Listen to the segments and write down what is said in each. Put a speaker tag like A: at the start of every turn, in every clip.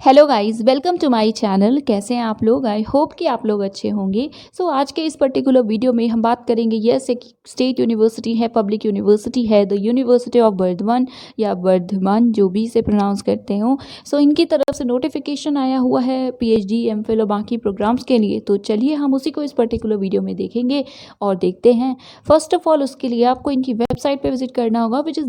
A: Hello guys, welcome to my channel. कैसे हैं आप लोग? आई होप कि आप लोग अच्छे होंगे। आज के इस पर्टिकुलर वीडियो में हम बात करेंगे एक स्टेट यूनिवर्सिटी है, पब्लिक यूनिवर्सिटी है, द यूनिवर्सिटी ऑफ वर्धमान या वर्धमान, जो भी इसे प्रोनाउंस करते हो। इनकी तरफ से नोटिफिकेशन आया हुआ है पीएचडी, एमफिल और बाकी प्रोग्राम्स के लिए। तो चलिए हम उसी को इस पर्टिकुलर वीडियो में देखेंगे और देखते हैं। फर्स्ट ऑफ ऑल उसके लिए आपको इनकी वेबसाइट पर विजिट करना होगा, विच इज़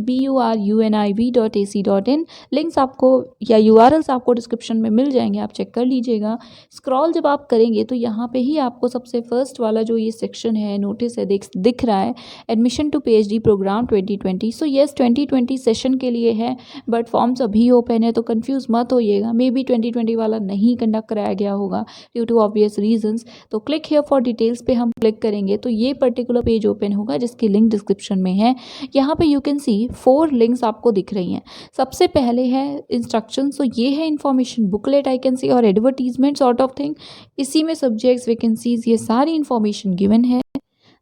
A: buruniv.ac.in। लिंक्स आपको या यूआरएल्स आपको डिस्क्रिप्शन में मिल जाएंगे, आप चेक कर लीजिएगा। स्क्रॉल जब आप करेंगे तो यहाँ पे ही आपको सबसे फर्स्ट वाला जो ये सेक्शन है, नोटिस है, दिख रहा है, admission to PhD programme 2020। Yes 2020 session के लिए है, बट फॉर्म्स अभी ओपन है, तो कंफ्यूज मत होइएगा। मे बी 2020 वाला नहीं कंडक्ट कराया गया होगा ड्यू टू ऑब्वियस रीजंस। तो क्लिक हियर फॉर डिटेल्स पे हम क्लिक करेंगे तो ये पर्टिकुलर पेज ओपन होगा, जिसकी लिंक डिस्क्रिप्शन में है। यहाँ पे यू कैन सी 4 लिंक्स आपको दिख रही हैं। सबसे पहले है इंस्ट्रक्शन, ये है information booklet I can see, और एडवर्टीजमेंट सॉर्ट ऑफ थिंग। इसी में सब्जेक्ट्स, वैकेंसीज, ये सारी इन्फॉर्मेशन गिवन है।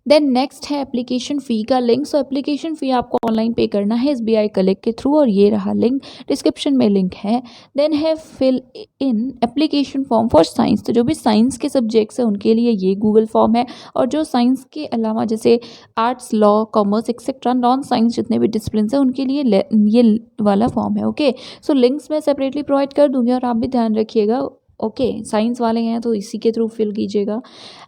A: देन नेक्स्ट है एप्लीकेशन फ़ी का लिंक। एप्लीकेशन फ़ी आपको ऑनलाइन पे करना है SBI कलेक्ट के थ्रू, और ये रहा लिंक, डिस्क्रिप्शन में लिंक है। देन है fill in application form for science. तो जो भी साइंस के सब्जेक्ट्स हैं उनके लिए ये गूगल फॉर्म है, और जो साइंस के अलावा जैसे arts, law, commerce etcetera, non science जितने भी डिसिप्लिन हैं उनके लिए ये वाला फॉर्म है। ओके, लिंक्स मैं सेपरेटली प्रोवाइड कर दूंगी, और आप भी ध्यान रखिएगा। साइंस वाले हैं तो इसी के थ्रू फिल कीजिएगा।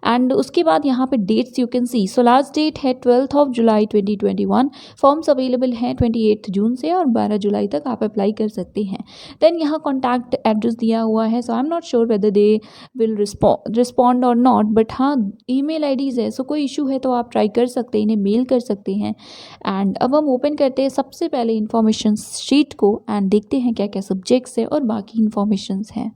A: एंड उसके बाद यहाँ पे dates you can see. Last date है 12 ऑफ जुलाई 2021। फॉर्म्स अवेलेबल हैं 28 जून से, और 12 जुलाई तक आप अप्लाई कर सकते हैं। देन यहाँ कॉन्टैक्ट एड्रेस दिया हुआ है। I am not sure whether they will respond और नॉट, बट हाँ ईमेल आईडीज़ है, कोई इशू है तो आप ट्राई कर सकते हैं, इन्हें मेल कर सकते हैं। एंड अब हम ओपन करते हैं सबसे पहले इन्फॉर्मेशन शीट को, एंड देखते हैं क्या क्या सब्जेक्ट्स है और बाकी इन्फॉर्मेशंस हैं।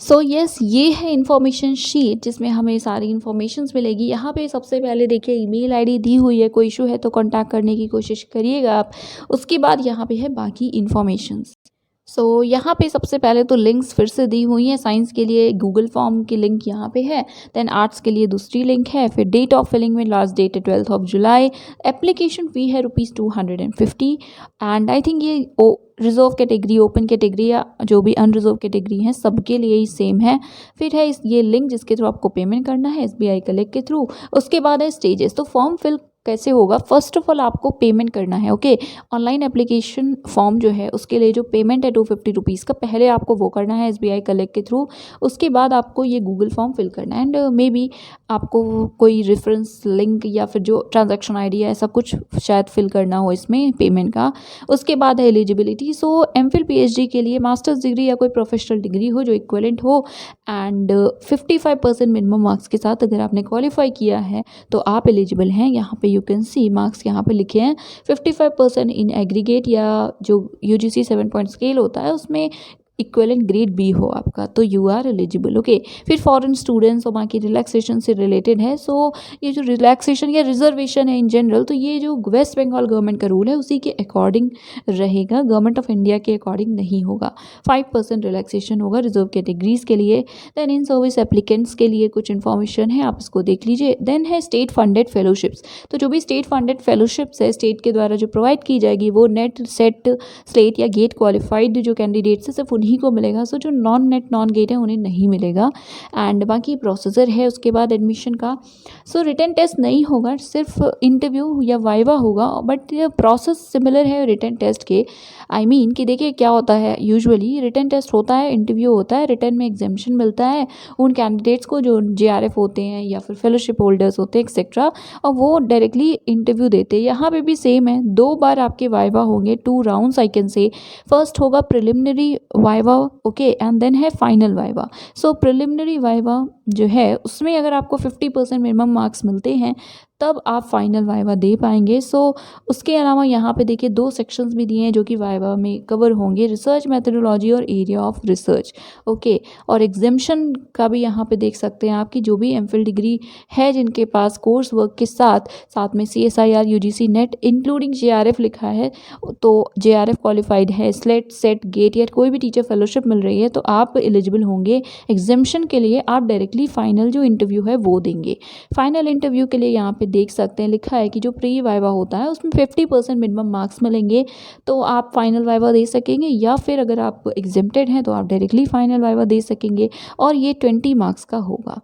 A: यस, ये है इन्फॉर्मेशन शीट, जिसमें हमें सारी इन्फॉर्मेशंस मिलेगी। यहाँ पे सबसे पहले देखिए ईमेल आईडी दी हुई है, कोई इशू है तो कांटेक्ट करने की कोशिश करिएगा आप। उसके बाद यहाँ पे है बाकी इन्फॉर्मेशंस। यहाँ पे सबसे पहले तो लिंक्स फिर से दी हुई हैं। साइंस के लिए गूगल फॉर्म की लिंक यहाँ पे है, देन आर्ट्स के लिए दूसरी लिंक है। फिर डेट ऑफ फिलिंग में लास्ट डेट है 12 ऑफ जुलाई। एप्लीकेशन फ़ी है ₹250, एंड आई थिंक ये रिजर्व कैटेगरी, ओपन कैटेगरी या जो भी अनरिजर्व कैटेगरी हैं सबके लिए ही सेम है। फिर है ये लिंक जिसके थ्रू आपको पेमेंट करना है SBI कलेक्ट के थ्रू। उसके बाद है स्टेजेस। फॉर्म फिल कैसे होगा? फर्स्ट ऑफ ऑल आपको पेमेंट करना है। ऑनलाइन एप्लीकेशन फॉर्म जो है उसके लिए जो पेमेंट है ₹250 का, पहले आपको वो करना है SBI कलेक्ट के थ्रू। उसके बाद आपको ये गूगल फॉर्म फिल करना है, एंड मे बी आपको कोई रेफरेंस लिंक या फिर जो ट्रांजैक्शन ID है ऐसा कुछ शायद फिल करना हो इसमें पेमेंट का। उसके बाद है एलिजिबिलिटी। एमफिल PhD के लिए मास्टर्स डिग्री या कोई प्रोफेशनल डिग्री हो जो इक्विवेलेंट हो, एंड 55% मिनिमम मार्क्स के साथ अगर आपने क्वालिफाई किया है तो आप एलिजिबल हैं। यहाँ पे यू कैन सी मार्क्स यहाँ पे लिखे हैं 55% इन एग्रीगेट, या जो UGC 7 पॉइंट स्केल होता है उसमें इक्विवेलेंट ग्रेड B हो आपका, तो यू आर एलिजिबल। फिर फॉरेन स्टूडेंट्स और बाकी रिलैक्सेशन से रिलेटेड है। ये जो रिलैक्सेशन या रिजर्वेशन है इन जनरल, तो ये जो वेस्ट बंगाल गवर्नमेंट का रूल है उसी के अकॉर्डिंग रहेगा, गवर्नमेंट ऑफ इंडिया के अकॉर्डिंग नहीं होगा। 5% रिलैक्सेशन होगा रिजर्व कैटेगरीज के लिए। देन इन सर्विस एप्लीकेंट्स के लिए कुछ इन्फॉर्मेशन है, आप इसको देख लीजिए। देन है स्टेट फंडेड फेलोशिप्स। तो जो भी स्टेट फंडेड फेलोशिप्स है स्टेट के द्वारा जो प्रोवाइड की जाएगी, वो नेट, सेट, स्लेट या गेट क्वालिफाइड जो कैंडिडेट्स है सिर्फ उन्हीं को मिलेगा। जो नॉन नेट नॉन गेट है उन्हें नहीं मिलेगा। एंड बाकी प्रोसीजर है उसके बाद एडमिशन का। रिटन टेस्ट नहीं होगा, सिर्फ इंटरव्यू या वाइवा होगा, बट प्रोसेस सिमिलर है रिटन टेस्ट के। आई मीन कि देखिए क्या होता है, यूजुअली रिटन टेस्ट होता है, इंटरव्यू होता है, रिटन में एग्जामिशन मिलता है उन कैंडिडेट्स को जो JRF होते हैं या फिर फेलोशिप होल्डर्स होते हैं एक्सेट्रा, और वो डायरेक्टली इंटरव्यू देते हैं। यहाँ पे भी सेम है, 2 बार आपके वाइवा होंगे, 2 rounds I can say. First होगा प्रिलिमिनरी वाइवा, एंड देन है फाइनल वाइवा। प्रिलिमिनरी वाइवा जो है उसमें अगर आपको 50% मिनिमम मार्क्स मिलते हैं तब आप फाइनल वाइवा दे पाएंगे। उसके अलावा यहाँ पे देखिए 2 सेक्शंस भी दिए हैं जो कि वाइवा में कवर होंगे, रिसर्च मेथोडोलॉजी और एरिया ऑफ रिसर्च। और एग्जामिशन का भी यहाँ पे देख सकते हैं आपकी जो भी एमफिल डिग्री है जिनके पास कोर्स वर्क के साथ में CSIR UGC net including JRF लिखा है, तो JRF क्वालिफाइड है, स्लेट, सेट, गेट या कोई भी टीचर फेलोशिप मिल रही है तो आप एलिजिबल होंगे। एग्जामिशन के लिए आप डायरेक्टली डायरेक्टली फाइनल जो इंटरव्यू है वो देंगे। फाइनल इंटरव्यू के लिए यहाँ पे देख सकते हैं लिखा है कि जो प्री वाइवा होता है उसमें 50% मिनिमम मार्क्स मिलेंगे, तो आप फाइनल वाइवा दे सकेंगे, या फिर अगर आप एग्जेम्प्टेड हैं तो आप डायरेक्टली फाइनल वाइवा दे सकेंगे, और ये 20 मार्क्स का होगा।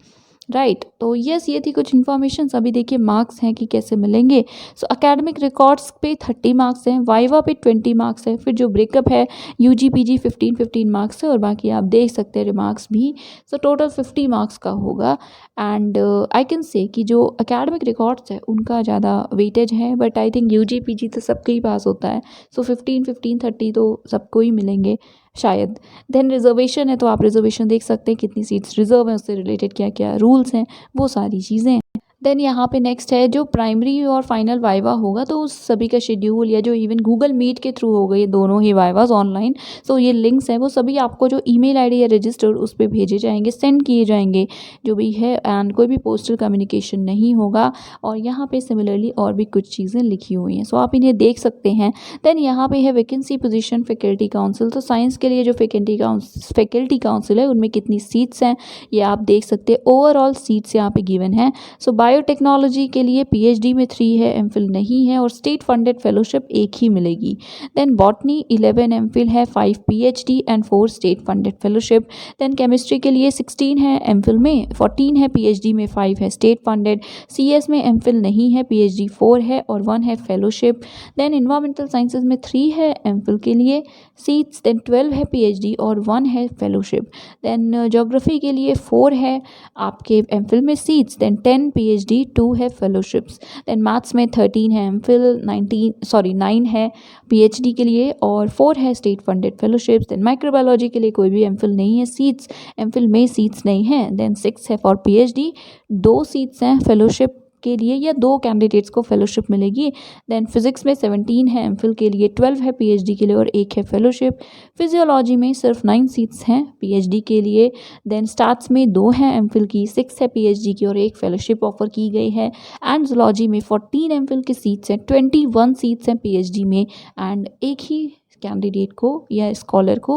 A: राइट, तो यस ये थी कुछ इन्फॉर्मेशन। अभी देखिए मार्क्स हैं कि कैसे मिलेंगे। सो एकेडमिक रिकॉर्ड्स पे 30 मार्क्स हैं, वाइवा पे 20 मार्क्स है, फिर जो ब्रेकअप है यूजी पीजी 15 मार्क्स है, और बाकी आप देख सकते हैं रिमार्क्स भी। सो टोटल 50 मार्क्स का होगा। एंड आई कैन से कि जो एकेडमिक रिकॉर्ड्स है उनका ज़्यादा वेटेज है, but I think UG PG तो सबके ही पास होता है। सो 15 30 तो सबको ही मिलेंगे शायद। देन रिजर्वेशन है, तो आप रिजर्वेशन देख सकते हैं कितनी सीट्स रिजर्व हैं, उससे रिलेटेड क्या क्या रूल्स हैं, वो सारी चीज़ें हैं। देन यहाँ पे नेक्स्ट है जो प्राइमरी और फाइनल वाइवा होगा, तो उस सभी का शेड्यूल या जो इवन गूगल मीट के थ्रू हो गए दोनों ही वाइवाज ऑनलाइन। सो ये लिंक्स हैं वो सभी आपको जो ईमेल आईडी या रजिस्टर उस पर भेजे जाएंगे, सेंड किए जाएंगे जो भी है, एंड कोई भी पोस्टल कम्युनिकेशन नहीं होगा। और यहाँ पे सिमिलरली और भी कुछ चीज़ें लिखी हुई हैं, सो आप इन्हें देख सकते हैं। देन यहाँ पे है वैकेंसी पोजीशन फैकल्टी काउंसिल, तो साइंस के लिए जो फैकल्टी काउंसिल है उनमें कितनी सीट्स हैं ये आप देख सकते हैं। ओवरऑल सीट्स यहाँ पे गिवन है। सो बायोटेक्नोलॉजी के लिए पीएचडी में 3 है, एमफिल नहीं है, और स्टेट फंडेड फेलोशिप एक ही मिलेगी। देन बॉटनी 11 एमफिल है, 5 PhD and 4 state funded fellowship. Then chemistry के लिए 16 है एमफिल में, 14 है पीएचडी में, 5 है स्टेट फंडेड। सीएस में एमफिल नहीं है, पीएचडी 4 है और 1 है फेलोशिप। देन इन्वायरमेंटल साइंसेज में 3 है एमफिल के लिए सीट्स, देन 12 है पीएचडी और 1 है फेलोशिप। देन ज्योग्राफी के लिए 4 है आपके एमफिल में सीट्स, देन 10 पीएचडी, 2 है फेलोशिप्स। देन मैथ्स में 13 है एमफिल, 9 है पीएचडी के लिए और 4 है state funded fellowships. Then microbiology के लिए कोई भी एमफिल नहीं है सीट्स, एमफिल में सीट्स नहीं है। देन 6 है फॉर पीएचडी, 2 सीट्स हैं फेलोशिप के लिए, या 2 कैंडिडेट्स को फेलोशिप मिलेगी। देन फिजिक्स में 17 है एमफिल के लिए, 12 है पीएचडी के लिए और 1 है फेलोशिप। फिजियोलॉजी में सिर्फ 9 सीट्स हैं पीएचडी के लिए। देन स्टैट्स में 2 हैं एमफिल की, 6 है पीएचडी की और 1 फेलोशिप ऑफर की गई है। एंड जूलॉजी में 14 एमफिल की सीट्स हैं, 21 सीट्स हैं पीएचडी में, एंड एक ही कैंडिडेट को या स्कॉलर को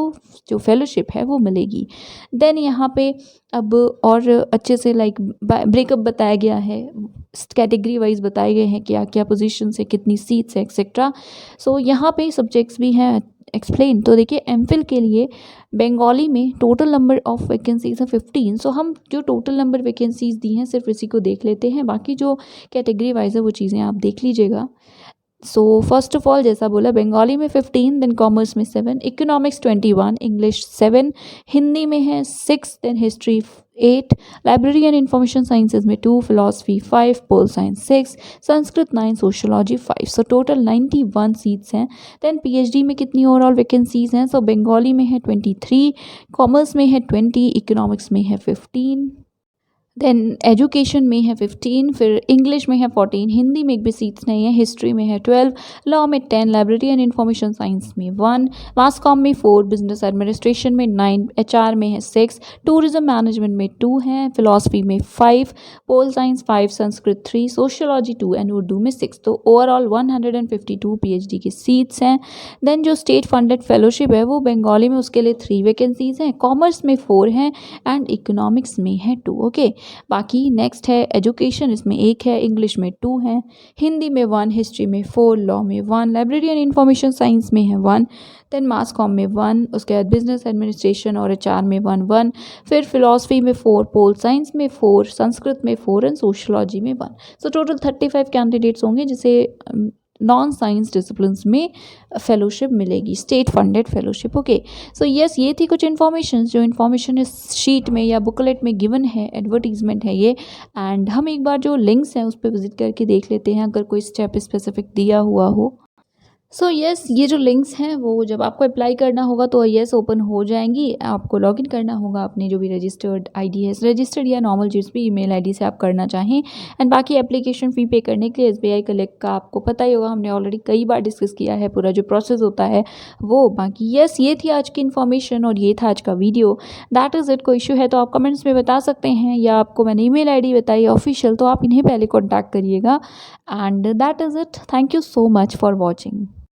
A: जो फेलोशिप है वो मिलेगी। देन यहाँ पे अब और अच्छे से लाइक ब्रेकअप बताया गया है, कैटेगरी वाइज बताए गए हैं क्या क्या पोजीशन है, कितनी सीट्स है एक्सेट्रा। सो यहाँ पे सब्जेक्ट्स भी हैं एक्सप्लेन। तो देखिए एमफिल के लिए बंगाली में टोटल नंबर ऑफ वैकेंसीज है 15। सो हम जो टोटल नंबर वैकेंसीज दी हैं सिर्फ इसी को देख लेते हैं, बाकी जो कैटेगरी वाइज है वो चीज़ें आप देख लीजिएगा। सो फर्स्ट ऑफ ऑल जैसा बोला बंगाली में 15, देन कॉमर्स में 7, इकोनॉमिक्स 21, इंग्लिश 7, हिंदी में है 6, then history 8, library and information sciences में 2, philosophy 5, pol science 6, Sanskrit 9, sociology 5। So total 91 seats हैं। देन पीएचडी में कितनी ओवरऑल वैकेंसीज हैं? सो बंगाली में है 23, कॉमर्स में है 20, इकोनॉमिक्स में है 15, देन एजुकेशन में है 15, फिर इंग्लिश में है 14, हिंदी में एक भी सीट्स नहीं है, हिस्ट्री में है 12, लॉ में 10, लाइब्रेरी एंड इंफॉर्मेशन साइंस में 1, मास कॉम में 4, बिजनेस एडमिनिस्ट्रेशन में 9, एचआर में है 6, टूरिज्म मैनेजमेंट में 2 हैं, फिलॉसफी में 5, pol science 5, Sanskrit 3, sociology 2 and Urdu में 6। तो ओवरऑल 152 पीएचडी की सीट्स हैं। देन जो स्टेट फंडेड फेलोशिप है वो बंगाली में उसके लिए 3 वैकेंसीज हैं, कॉमर्स में 4 हैं एंड इकोनॉमिक्स में है 2। ओके, बाकी नेक्स्ट है एजुकेशन, इसमें 1 है, इंग्लिश में 2 है, हिंदी में 1, हिस्ट्री में 4, लॉ में 1, लाइब्रेरी एंड इंफॉर्मेशन साइंस में है 1, देन मास कॉम में 1, उसके बाद बिजनेस एडमिनिस्ट्रेशन और एचआर में 1, फिर फिलॉसफी में 4, पोल साइंस में 4, संस्कृत में 4 एंड सोशोलॉजी में 1। सो टोटल 35 कैंडिडेट्स होंगे जिसे नॉन साइंस डिसिप्लिन्स में फेलोशिप मिलेगी, state funded fellowship. Okay, so yes ये थी कुछ इन्फॉर्मेशन जो इन्फॉर्मेशन इस शीट में या बुकलेट में गिवन है, एडवर्टीजमेंट है ये। एंड हम एक बार जो लिंक्स हैं उस पर विजिट करके देख लेते हैं अगर कोई स्टेप स्पेसिफिक दिया हुआ हो। सो यस ये जो लिंक्स हैं वो जब आपको अप्लाई करना होगा तो यस ओपन हो जाएंगी, आपको लॉगिन करना होगा अपने जो भी रजिस्टर्ड आईडी है, रजिस्टर्ड या नॉर्मल जिस भी ईमेल आईडी से आप करना चाहें। एंड बाकी एप्लीकेशन फ़ी पे करने के लिए एसबीआई कलेक्ट का आपको पता ही होगा, हमने ऑलरेडी कई बार डिस्कस किया है पूरा जो प्रोसेस होता है वो। बाकी यस ये थी आज की इन्फॉर्मेशन और ये था आज का वीडियो। That is it. कोई इशू है तो आप कमेंट्स में बता सकते हैं, या आपको मैंने ईमेल आईडी बताई ऑफिशियल, तो आप इन्हें पहले कॉन्टैक्ट करिएगा। And that is it. Thank you so much for watching.